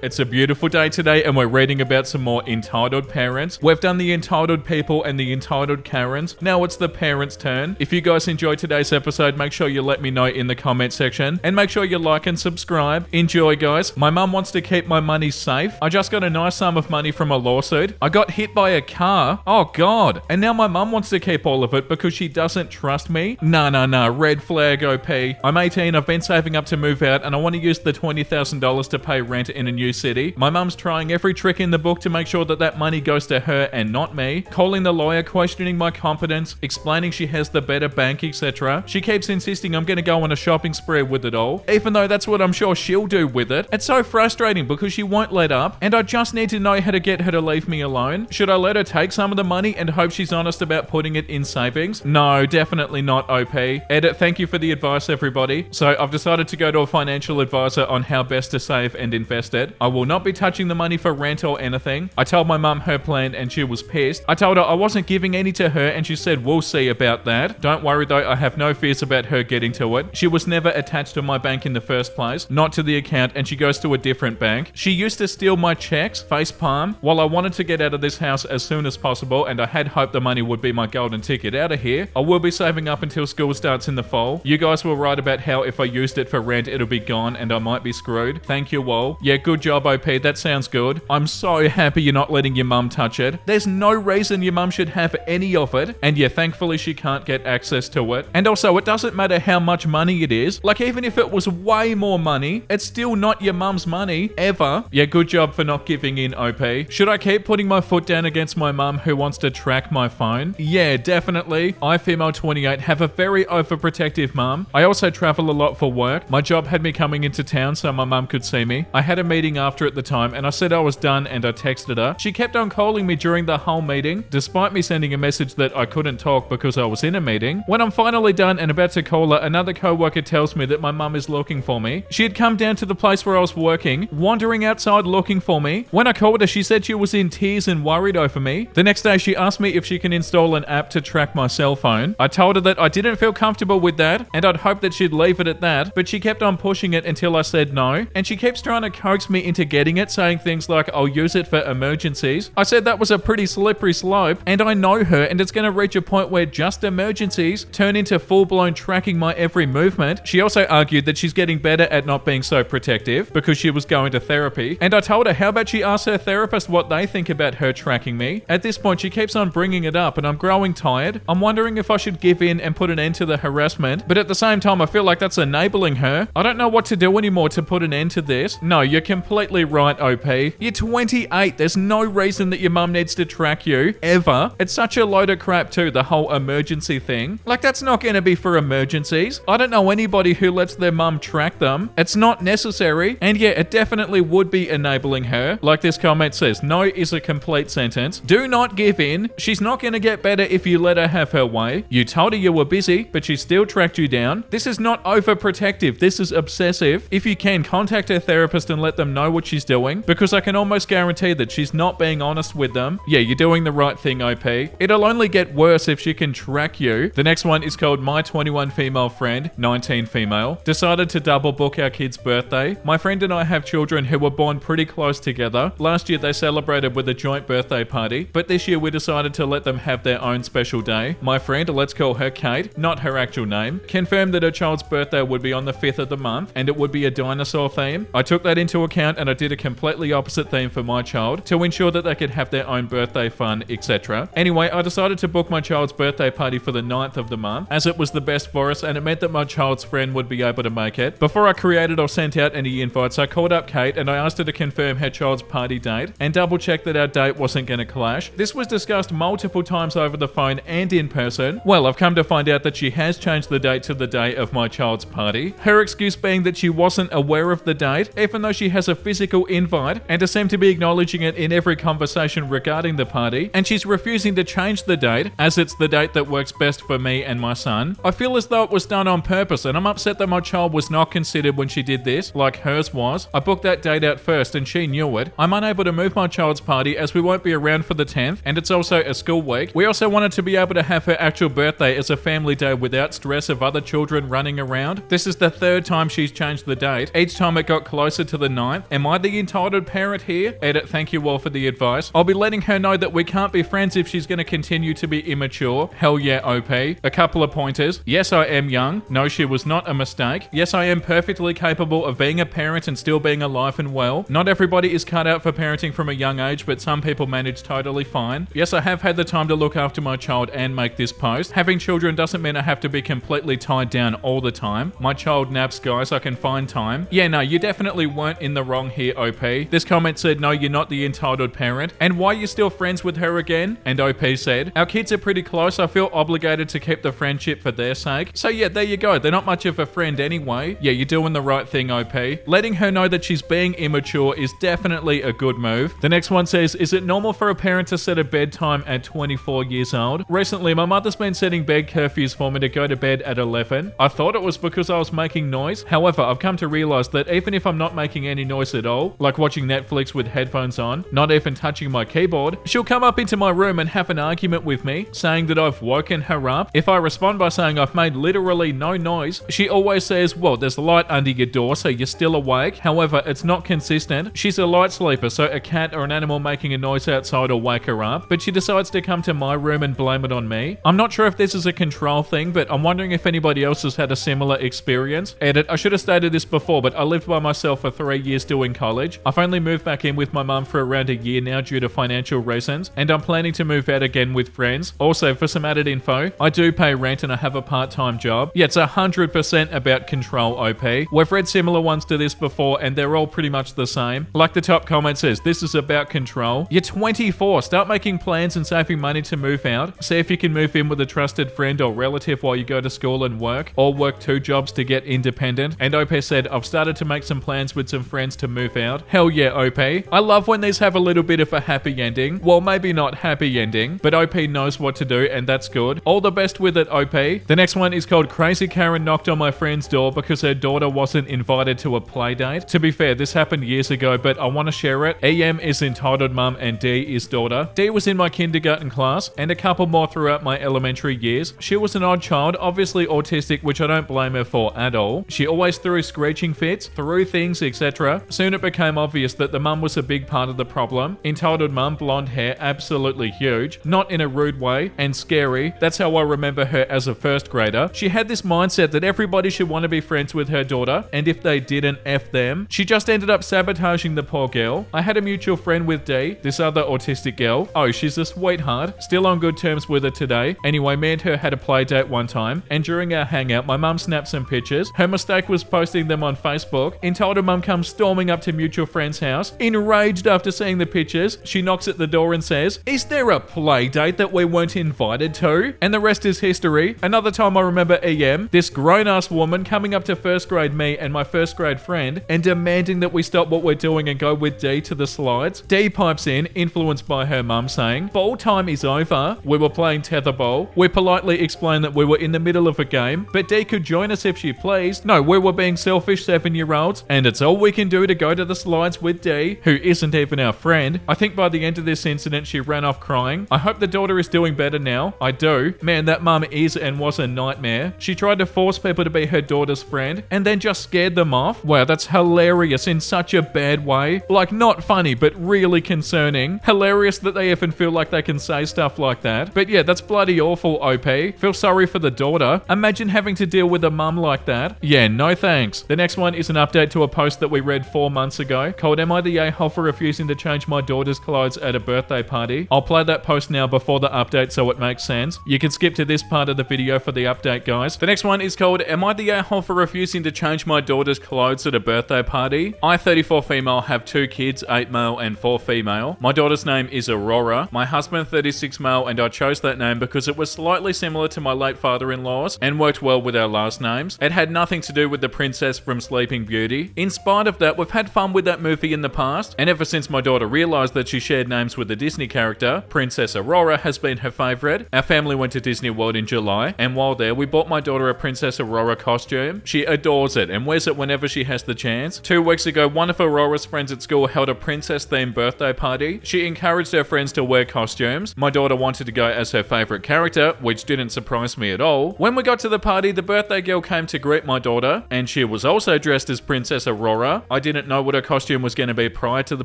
It's a beautiful day today and we're reading about some more entitled parents. We've done the entitled people and the entitled Karens. Now it's the parents' turn. If you guys enjoyed today's episode, make sure you let me know in the comment section and make sure you like and subscribe. Enjoy, guys. My mum wants to keep my money safe. I just got a nice sum of money from a lawsuit. I got hit by a car. Oh God. And now my mum wants to keep all of it because she doesn't trust me. Nah. Red flag OP. I'm 18. I've been saving up to move out and I want to use the $20,000 to pay rent in a new city. My mum's trying every trick in the book to make sure that money goes to her and not me. Calling the lawyer, questioning my competence, explaining she has the better bank, etc. She keeps insisting I'm gonna go on a shopping spree with it all, even though that's what I'm sure she'll do with it. It's so frustrating because she won't let up, and I just need to know how to get her to leave me alone. Should I let her take some of the money and hope she's honest about putting it in savings? No, definitely not, OP. Edit, thank you for the advice, everybody. So I've decided to go to a financial advisor on how best to save and invest it. I will not be touching the money for rent or anything. I told my mum her plan and she was pissed. I told her I wasn't giving any to her and she said we'll see about that. Don't worry though, I have no fears about her getting to it. She was never attached to my bank in the first place, not to the account, and she goes to a different bank. She used to steal my checks, face palm, while I wanted to get out of this house as soon as possible and I had hoped the money would be my golden ticket out of here. I will be saving up until school starts in the fall. You guys were right about how if I used it for rent it'll be gone and I might be screwed. Thank you all. Yeah, good job OP, that sounds good. I'm so happy you're not letting your mum touch it. There's no reason your mum should have any of it, and yeah, thankfully she can't get access to it. And also, it doesn't matter how much money it is. Like, even if it was way more money, it's still not your mum's money, ever. Yeah, good job for not giving in, OP. Should I keep putting my foot down against my mum who wants to track my phone? Yeah, definitely. I, female 28, have a very overprotective mum. I also travel a lot for work. My job had me coming into town so my mum could see me. I had a meeting after at the time and I said I was done and I texted her. She kept on calling me during the whole meeting, despite me sending a message that I couldn't talk because I was in a meeting. When I'm finally done and about to call her, another co-worker tells me that my mum is looking for me. She had come down to the place where I was working, wandering outside looking for me. When I called her, she said she was in tears and worried over me. The next day, she asked me if she can install an app to track my cell phone. I told her that I didn't feel comfortable with that and I'd hoped that she'd leave it at that, but she kept on pushing it until I said no, and she keeps trying to coax me into getting it, saying things like I'll use it for emergencies. I said that was a pretty slippery slope and I know her and it's going to reach a point where just emergencies turn into full-blown tracking my every movement. She also argued that she's getting better at not being so protective because she was going to therapy, and I told her how about she asks her therapist what they think about her tracking me. At this point she keeps on bringing it up and I'm growing tired. I'm wondering if I should give in and put an end to the harassment, but at the same time I feel like that's enabling her. I don't know what to do anymore to put an end to this. No, you're completely right, OP. You're 28. There's no reason that your mum needs to track you, ever. It's such a load of crap too, the whole emergency thing. Like, that's not going to be for emergencies. I don't know anybody who lets their mum track them. It's not necessary. And yeah, it definitely would be enabling her. Like this comment says, no is a complete sentence. Do not give in. She's not going to get better if you let her have her way. You told her you were busy, but she still tracked you down. This is not overprotective. This is obsessive. If you can, contact her therapist and let them know what she's doing, because I can almost guarantee that she's not being honest with them. Yeah, you're doing the right thing, OP. It'll only get worse if she can track you. The next one is called My 21 Female Friend, 19 Female, decided to double book our kid's birthday. My friend and I have children who were born pretty close together. Last year they celebrated with a joint birthday party, but this year we decided to let them have their own special day. My friend, let's call her Kate, not her actual name, confirmed that her child's birthday would be on the 5th of the month and it would be a dinosaur theme. I took that into account and I did a completely opposite theme for my child to ensure that they could have their own birthday fun, etc. Anyway, I decided to book my child's birthday party for the 9th of the month as it was the best for us and it meant that my child's friend would be able to make it. Before I created or sent out any invites, I called up Kate and I asked her to confirm her child's party date and double check that our date wasn't going to clash. This was discussed multiple times over the phone and in person. Well, I've come to find out that she has changed the date to the day of my child's party. Her excuse being that she wasn't aware of the date, even though she has a physical invite and seemed to be acknowledging it in every conversation regarding the party, and she's refusing to change the date as it's the date that works best for me and my son. I feel as though it was done on purpose and I'm upset that my child was not considered when she did this, like hers was. I booked that date out first and she knew it. I'm unable to move my child's party as we won't be around for the 10th and it's also a school week. We also wanted to be able to have her actual birthday as a family day without stress of other children running around. This is the third time she's changed the date. Each time it got closer to the 9th, Am I the entitled parent here? Edit, thank you all for the advice. I'll be letting her know that we can't be friends if she's going to continue to be immature. Hell yeah, OP. A couple of pointers. Yes, I am young. No, she was not a mistake. Yes, I am perfectly capable of being a parent and still being alive and well. Not everybody is cut out for parenting from a young age, but some people manage totally fine. Yes, I have had the time to look after my child and make this post. Having children doesn't mean I have to be completely tied down all the time. My child naps, guys. I can find time. Yeah, no, you definitely weren't in the wrong here, OP. This comment said, no, you're not the entitled parent. And why are you still friends with her again? And OP said, our kids are pretty close. I feel obligated to keep the friendship for their sake. So yeah, there you go. They're not much of a friend anyway. Yeah, you're doing the right thing, OP. Letting her know that she's being immature is definitely a good move. The next one says, is it normal for a parent to set a bedtime at 24 years old? Recently, my mother's been setting bed curfews for me to go to bed at 11. I thought it was because I was making noise. However, I've come to realize that even if I'm not making any noise at all, like watching Netflix with headphones on, not even touching my keyboard, she'll come up into my room and have an argument with me, saying that I've woken her up. If I respond by saying I've made literally no noise, she always says, well, there's light under your door, so you're still awake. However, it's not consistent. She's a light sleeper, so a cat or an animal making a noise outside will wake her up, but she decides to come to my room and blame it on me. I'm not sure if this is a control thing, but I'm wondering if anybody else has had a similar experience. Edit, I should have stated this before, but I lived by myself for 3 years doing college. I've only moved back in with my mum for around a year now due to financial reasons, and I'm planning to move out again with friends. Also, for some added info, I do pay rent and I have a part-time job. Yeah, it's 100% about control, OP. We've read similar ones to this before, and they're all pretty much the same. Like the top comment says, this is about control. You're 24. Start making plans and saving money to move out. See if you can move in with a trusted friend or relative while you go to school and work, or work 2 jobs to get independent. And OP said, I've started to make some plans with some friends to move out. Hell yeah, OP. I love when these have a little bit of a happy ending. Well, maybe not happy ending, but OP knows what to do, and that's good. All the best with it, OP. The next one is called Crazy Karen knocked on my friend's door because her daughter wasn't invited to a play date. To be fair, this happened years ago, but I want to share it. EM is entitled mum and D is daughter. D was in my kindergarten class and a couple more throughout my elementary years. She was an odd child, obviously autistic, which I don't blame her for at all. She always threw screeching fits, threw things, etc. Soon it became obvious that the mum was a big part of the problem. Entitled mum, blonde hair, absolutely huge, not in a rude way, and scary. That's how I remember her as a first grader. She had this mindset that everybody should want to be friends with her daughter, and if they didn't, F them. She just ended up sabotaging the poor girl. I had a mutual friend with D, this other autistic girl. Oh, she's a sweetheart. Still on good terms with her today. Anyway, me and her had a play date one time, and during our hangout, my mum snapped some pictures. Her mistake was posting them on Facebook. Entitled mum comes storming up to mutual friend's house. Enraged after seeing the pictures, she knocks at the door and says, is there a play date that we weren't invited to? And the rest is history. Another time I remember EM, this grown-ass woman coming up to first grade me and my first grade friend and demanding that we stop what we're doing and go with D to the slides. D pipes in, influenced by her mum, saying, ball time is over. We were playing tetherball. We politely explained that we were in the middle of a game, but D could join us if she pleased. No, we were being selfish 7-year-olds, and it's all we can do to go to the slides with D, who isn't even our friend. I think by the end of this incident, she ran off crying. I hope the daughter is doing better now. I do. Man, that mum is and was a nightmare. She tried to force people to be her daughter's friend, and then just scared them off. Wow, that's hilarious in such a bad way. Like, not funny, but really concerning. Hilarious that they even feel like they can say stuff like that. But yeah, that's bloody awful, OP. Feel sorry for the daughter. Imagine having to deal with a mum like that. Yeah, no thanks. The next one is an update to a post that we read 4 months ago called Am I the a-hole for refusing to change my daughter's clothes at a birthday party? I'll play that post now before the update so it makes sense. You can skip to this part of the video for the update, guys. The next one is called Am I the a-hole for refusing to change my daughter's clothes at a birthday party? I, 34 female, have 2 kids, 8 male and 4 female. My daughter's name is Aurora. My husband, 36 male, and I chose that name because it was slightly similar to my late father-in-law's and worked well with our last names. It had nothing to do with the princess from Sleeping Beauty. In spite of that, we've had fun with that movie in the past, and ever since my daughter realized that she shared names with a Disney character, Princess Aurora has been her favorite. Our family went to Disney World in July, and while there, we bought my daughter a Princess Aurora costume. She adores it and wears it whenever she has the chance. 2 weeks ago, one of Aurora's friends at school held a princess-themed birthday party. She encouraged her friends to wear costumes. My daughter wanted to go as her favorite character, which didn't surprise me at all. When we got to the party, the birthday girl came to greet my daughter, and she was also dressed as Princess Aurora. I didn't didn't know what her costume was going to be prior to the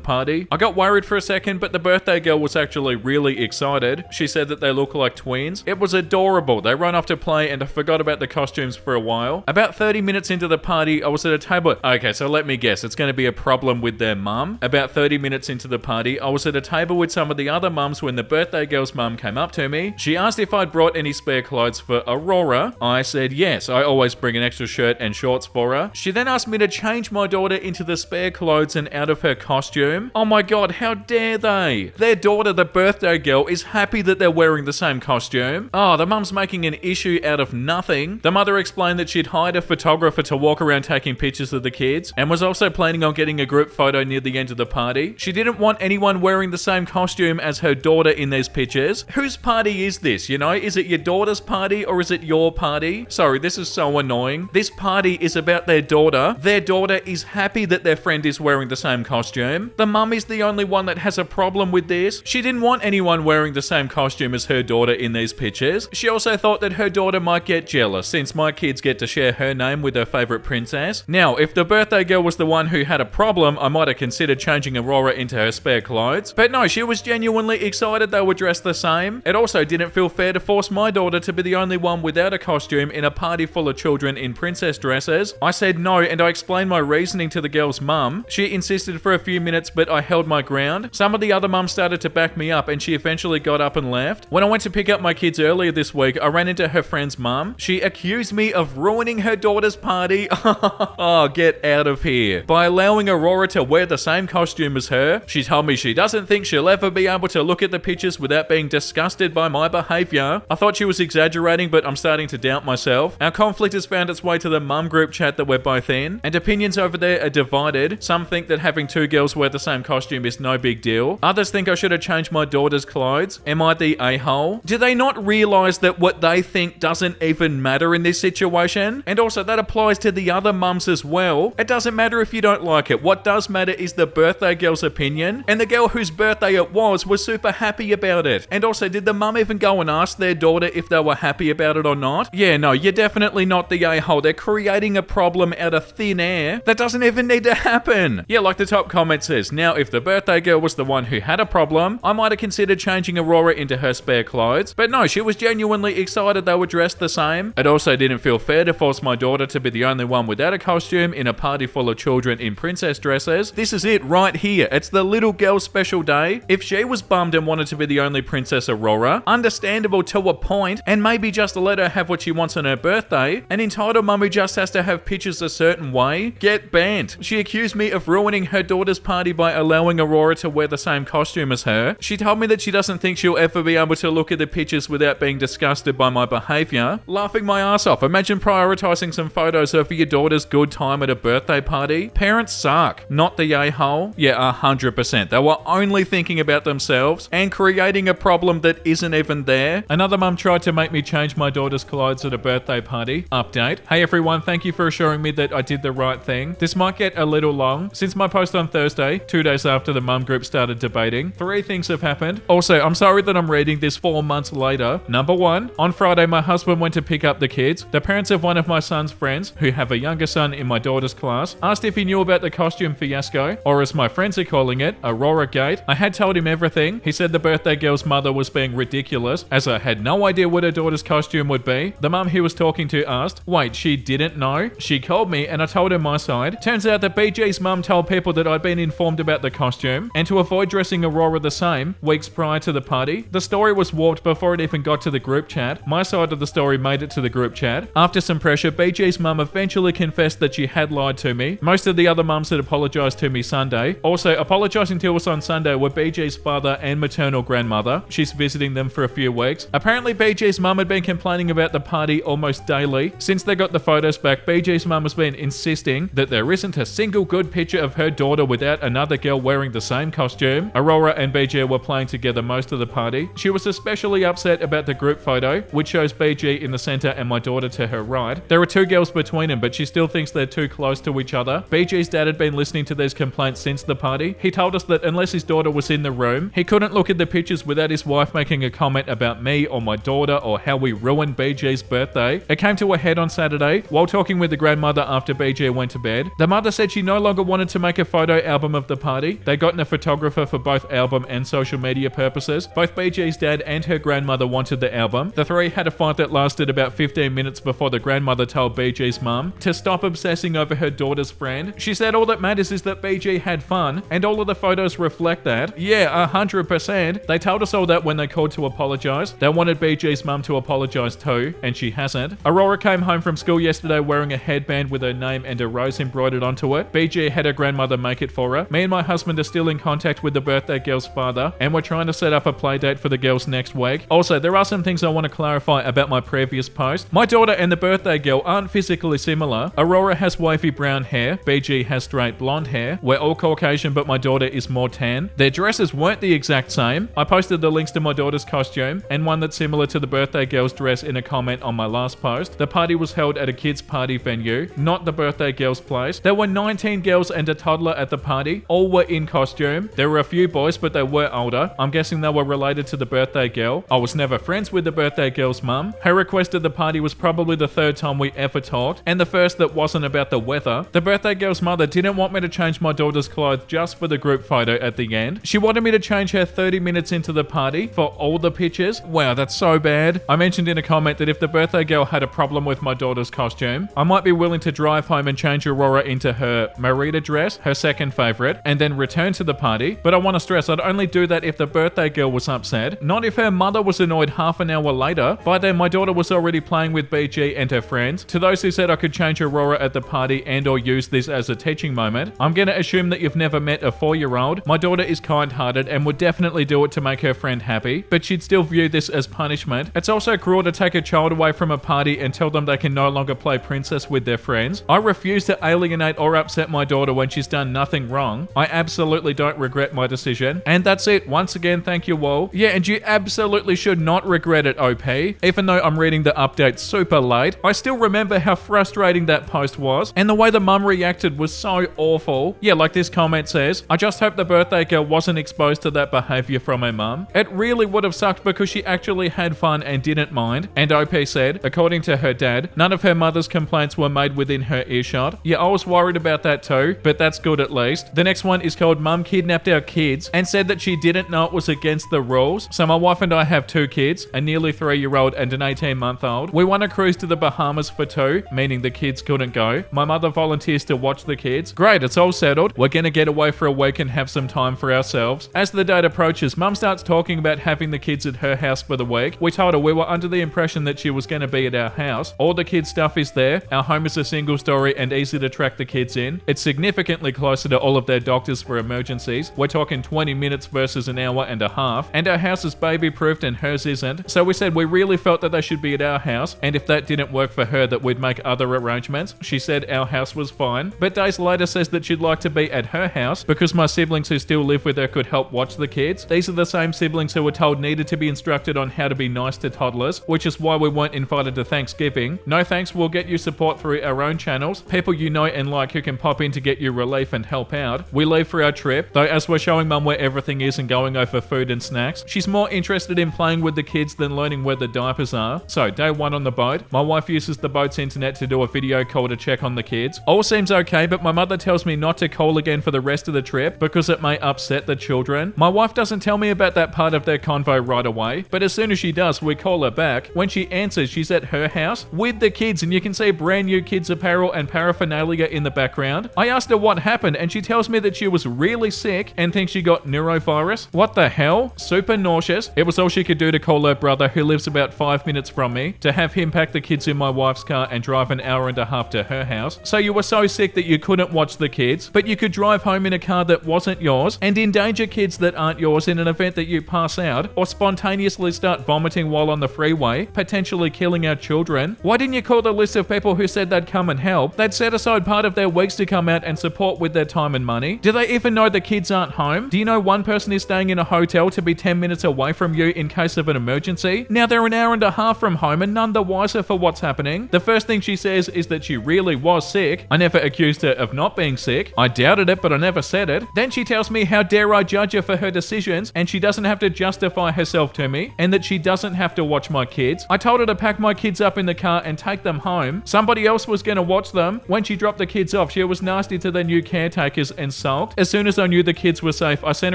party. I got worried for a second, but the birthday girl was actually really excited. She said that they look like twins. It was adorable. They run off to play and I forgot about the costumes for a while. About 30 minutes into the party, I was at a table. Okay, so let me guess. It's going to be a problem with their mum. About 30 minutes into the party, I was at a table with some of the other mums when the birthday girl's mum came up to me. She asked if I'd brought any spare clothes for Aurora. I said yes. I always bring an extra shirt and shorts for her. She then asked me to change my daughter into the spare clothes and out of her costume. Oh my god, how dare they? Their daughter, the birthday girl, is happy that they're wearing the same costume. Oh, the mum's making an issue out of nothing. The mother explained that she'd hired a photographer to walk around taking pictures of the kids and was also planning on getting a group photo near the end of the party. She didn't want anyone wearing the same costume as her daughter in these pictures. Whose party is this, you know? Is it your daughter's party or is it your party? Sorry, this is so annoying. This party is about their daughter. Their daughter is happy that their friend is wearing the same costume. The mum is the only one that has a problem with this. She didn't want anyone wearing the same costume as her daughter in these pictures. She also thought that her daughter might get jealous since my kids get to share her name with her favorite princess. Now, if the birthday girl was the one who had a problem, I might have considered changing Aurora into her spare clothes. But no, she was genuinely excited they were dressed the same. It also didn't feel fair to force my daughter to be the only one without a costume in a party full of children in princess dresses. I said no, and I explained my reasoning to the girl's mum. She insisted for a few minutes, but I held my ground. Some of the other mums started to back me up, and she eventually got up and left. When I went to pick up my kids earlier this week, I ran into her friend's mum. She accused me of ruining her daughter's party. Oh, get out of here. By allowing Aurora to wear the same costume as her, she told me she doesn't think she'll ever be able to look at the pictures without being disgusted by my behavior. I thought she was exaggerating, but I'm starting to doubt myself. Our conflict has found its way to the mum group chat that we're both in, and opinions over there are divided. Some think that having two girls wear the same costume is no big deal. Others think I should have changed my daughter's clothes. Am I the a-hole? Do they not realize that what they think doesn't even matter in this situation? And also that applies to the other mums as well. It doesn't matter if you don't like it. What does matter is the birthday girl's opinion, and the girl whose birthday it was super happy about it. And also, did the mum even go and ask their daughter if they were happy about it or not? Yeah, no, you're definitely not the a-hole. They're creating a problem out of thin air that doesn't even need to happen. Yeah, like the top comment says, now if the birthday girl was the one who had a problem, I might have considered changing Aurora into her spare clothes. But no, she was genuinely excited they were dressed the same. It also didn't feel fair to force my daughter to be the only one without a costume in a party full of children in princess dresses. This is it right here. It's the little girl's special day. If she was bummed and wanted to be the only Princess Aurora, understandable to a point, and maybe just let her have what she wants on her birthday. An entitled mum who just has to have pictures a certain way, get banned. She accused me of ruining her daughter's party by allowing Aurora to wear the same costume as her. She told me that she doesn't think she'll ever be able to look at the pictures without being disgusted by my behavior. Laughing my ass off. Imagine prioritizing some photos over your daughter's good time at a birthday party. Parents suck, not the a-hole. Yeah, 100%. They were only thinking about themselves and creating a problem that isn't even there. Another mum tried to make me change my daughter's clothes at a birthday party. Update. Hey everyone, thank you for assuring me that I did the right thing. This might get a little long. Since my post on Thursday, 2 days after the mum group started debating, 3 things have happened. Also, I'm sorry that I'm reading this 4 months later. Number 1, on Friday my husband went to pick up the kids. The parents of one of my son's friends, who have a younger son in my daughter's class, asked if he knew about the costume fiasco, or as my friends are calling it, Aurora Gate. I had told him everything. He said the birthday girl's mother was being ridiculous, as I had no idea what her daughter's costume would be. The mum he was talking to asked, wait, she didn't know? She called me and I told her my side. Turns out that BG's mum told people that I'd been informed about the costume, and to avoid dressing Aurora the same, weeks prior to the party. The story was warped before it even got to the group chat. My side of the story made it to the group chat. After some pressure, BG's mum eventually confessed that she had lied to me. Most of the other mums had apologized to me Sunday. Also, apologizing to us on Sunday were BG's father and maternal grandmother. She's visiting them for a few weeks. Apparently, BG's mum had been complaining about the party almost daily. Since they got the photos back, BG's mum has been insisting that there isn't a single good picture of her daughter without another girl wearing the same costume. Aurora and BG were playing together most of the party. She was especially upset about the group photo, which shows BG in the center and my daughter to her right. There are 2 girls between them, but she still thinks they're too close to each other. BG's dad had been listening to these complaints since the party. He told us that unless his daughter was in the room, he couldn't look at the pictures without his wife making a comment about me or my daughter or how we ruined BG's birthday. It came to a head on Saturday while talking with the grandmother after BG went to bed. The mother said she no longer wanted to make a photo album of the party. They'd gotten a photographer for both album and social media purposes. Both BG's dad and her grandmother wanted the album. The three had a fight that lasted about 15 minutes before the grandmother told BG's mum to stop obsessing over her daughter's friend. She said all that matters is that BG had fun, and all of the photos reflect that. Yeah, 100%. They told us all that when they called to apologize. They wanted BG's mum to apologize too, and she hasn't. Aurora came home from school yesterday wearing a headband with her name and a rose embroidered onto it. BG had her grandmother make it for her. Me and my husband are still in contact with the birthday girl's father, and we're trying to set up a play date for the girls next week. Also, there are some things I want to clarify about my previous post. My daughter and the birthday girl aren't physically similar. Aurora has wavy brown hair. BG has straight blonde hair. We're all Caucasian, but my daughter is more tan. Their dresses weren't the exact same. I posted the links to my daughter's costume and one that's similar to the birthday girl's dress in a comment on my last post. The party was held at a kids' party venue, not the birthday girl's place. There were 19 girls and a toddler at the party. All were in costume. There were a few boys, but they were older. I'm guessing they were related to the birthday girl. I was never friends with the birthday girl's mum. Her request at the party was probably the third time we ever talked, and the first that wasn't about the weather. The birthday girl's mother didn't want me to change my daughter's clothes just for the group photo at the end. She wanted me to change her 30 minutes into the party for all the pictures. Wow, that's so bad. I mentioned in a comment that if the birthday girl had a problem with my daughter's costume, I might be willing to drive home and change Aurora into her Marita dress, her second favorite, and then return to the party. But I want to stress, I'd only do that if the birthday girl was upset, not if her mother was annoyed half an hour later. By then, my daughter was already playing with BG and her friends. To those who said I could change Aurora at the party and or use this as a teaching moment, I'm gonna assume that you've never met a 4-year-old. My daughter is kind-hearted and would definitely do it to make her friend happy, but she'd still view this as punishment. It's also cruel to take a child away from a party and tell them they can no longer play princess with their friends. I refuse to alienate or upset my daughter when she's done nothing wrong. I absolutely don't regret my decision. And that's it. Once again, thank you all. Yeah, and you absolutely should not regret it, OP. Even though I'm reading the update super late, I still remember how frustrating that post was, and the way the mum reacted was so awful. Yeah, like this comment says, I just hope the birthday girl wasn't exposed to that behavior from her mum. It really would have sucked because she actually had fun and didn't mind. And OP said, according to her dad, none of her mother's complaints were made within her earshot. Yeah, I was worried about that too, but that's good at least. The next one is called Mum Kidnapped Our Kids and said that she didn't know it was against the rules. So my wife and I have 2 kids, a nearly 3-year-old and an 18-month-old. We want to cruise to the Bahamas for 2, meaning the kids couldn't go. My mother volunteers to watch the kids. Great, it's all settled. We're gonna get away for a week and have some time for ourselves. As the date approaches, Mum starts talking about having the kids at her house for the week. We told her we were under the impression that she was gonna be at our house. All the kids' stuff is there. Our home is a single story and easy to track the kids in. It's significantly closer to all of their doctors for emergencies. We're talking 20 minutes versus an hour and a half. And our house is baby-proofed and hers isn't. So we said we really felt that they should be at our house, and if that didn't work for her, that we'd make other arrangements. She said our house was fine, but days later says that she'd like to be at her house because my siblings who still live with her could help watch the kids. These are the same siblings who were told needed to be instructed on how to be nice to toddlers, which is why we weren't invited to Thanksgiving. No thanks, we'll get you support through our own channels, people you know and like who can pop in to get you relief and help out. We leave for our trip, though as we're showing Mum where everything is and going over food and snacks, she's more interested in playing with the kids than learning where the diapers are. So day 1 on the boat, my wife uses the boat's internet to do a video call to check on the kids. All seems okay, but my mother tells me not to call again for the rest of the trip because it may upset the children. My wife doesn't tell me about that part of their convo right away, but as soon as she does, we call her back. When she answers, she's at her house with the kids, and you can see brand new kids apparel and paraphernalia in the background. I asked her what happened, and she tells me that she was really sick and thinks she got neurovirus. What the hell? Super nauseous. It was all she could do to call her brother, who lives about 5 minutes from me, to have him pack the kids in my wife's car and drive an hour and a half to her house. So you were so sick that you couldn't watch the kids, but you could drive home in a car that wasn't yours and endanger kids that aren't yours in an event that you pass out or spontaneously start vomiting while on the freeway, potentially killing our children. Why didn't you call the list of people who said they'd come and help? They'd set aside part of their weeks to come out and support with their time and money. Do they even know the kids aren't home? Do you know one person is staying in a hotel to be 10 minutes away from you in case of an emergency? Now they're an hour and a half from home and none the wiser for what's happening. The first thing she says is that she really was sick. I never accused her of not being sick. I doubted it, but I never said it. Then she tells me how dare I judge her for her decisions, and she doesn't have to justify herself to me, and that she doesn't have to watch my kids. I told her to pack my kids up in the car and take them home. Somebody else was going to watch them. When she dropped the kids off, she was was nasty to the new caretakers and sulked. As soon as I knew the kids were safe, I sent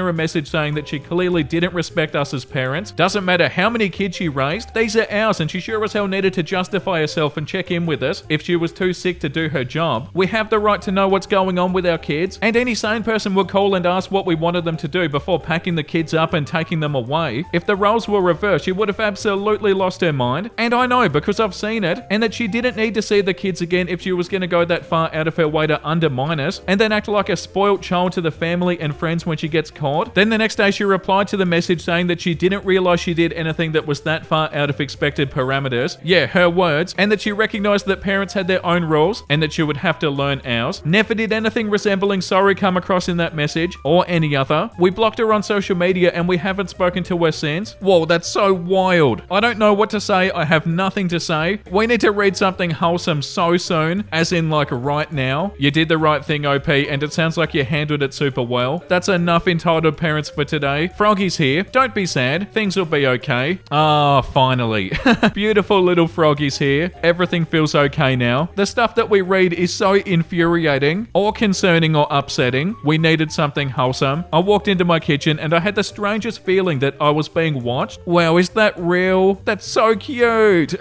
her a message saying that she clearly didn't respect us as parents. Doesn't matter how many kids she raised, these are ours, and she sure as hell needed to justify herself and check in with us if she was too sick to do her job. We have the right to know what's going on with our kids, and any sane person would call and ask what we wanted them to do before packing the kids up and taking them away. If the roles were reversed, she would have absolutely lost her mind. And I know because I've seen it, and that she didn't need to see the kids again if she was going to go that far out of her way to undermine us and then act like a spoilt child to the family and friends when she gets caught. Then the next day she replied to the message saying that she didn't realize she did anything that was that far out of expected parameters. Yeah, her words. And that she recognized that parents had their own rules and that she would have to learn ours. Never did anything resembling sorry come across in that message or any other. We blocked her on social media and we haven't spoken to her since. Whoa, that's so wild. I don't know what to say. I have nothing to say. We need to read something wholesome so soon, as in like right now. You did the right thing, OP, and it sounds like you handled it super well. That's enough entitled parents for today. Froggy's here. Don't be sad. Things will be okay. Ah, finally. Beautiful little Froggy's here. Everything feels okay now. The stuff that we read is so infuriating or concerning or upsetting. We needed something wholesome. I walked into my kitchen and I had the strangest feeling that I was being watched. Wow, is that real? That's so cute.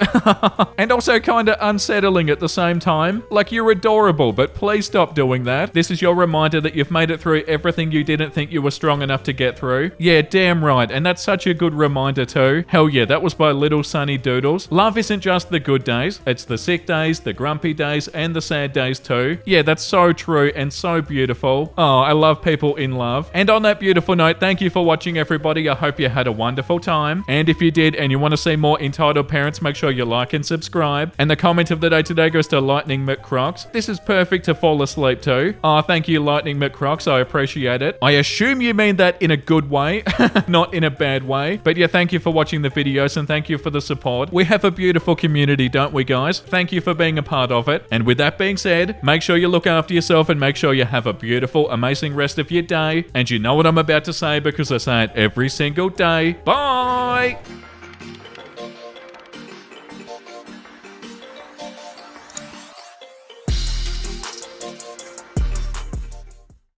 And also kind of unsettling at the same time. Like, you're adorable, but please stop doing that. This is your reminder that you've made it through everything you didn't think you were strong enough to get through. Yeah, damn right. And that's such a good reminder too. Hell yeah, that was by Little Sunny Doodles. Love isn't just the good days. It's the sick days, the grumpy days, and the sad days too. Yeah, that's so true and so beautiful. Oh, I love people in love. And on that beautiful note, thank you for watching, everybody. I hope you had a wonderful time. And if you did and you want to see more entitled parents, make sure you like and subscribe. And the comment of the day today goes to Lightning McCrocs. This is perfect to fall asleep to. Oh, thank you, Lightning McCrocs. I appreciate it. I assume you mean that in a good way, not in a bad way. But yeah, thank you for watching the videos and thank you for the support. We have a beautiful community, don't we, guys? Thank you for being a part of it. And with that being said, make sure you look after yourself and make sure you have a beautiful, amazing rest of your day. And you know what I'm about to say because I say it every single day. Bye!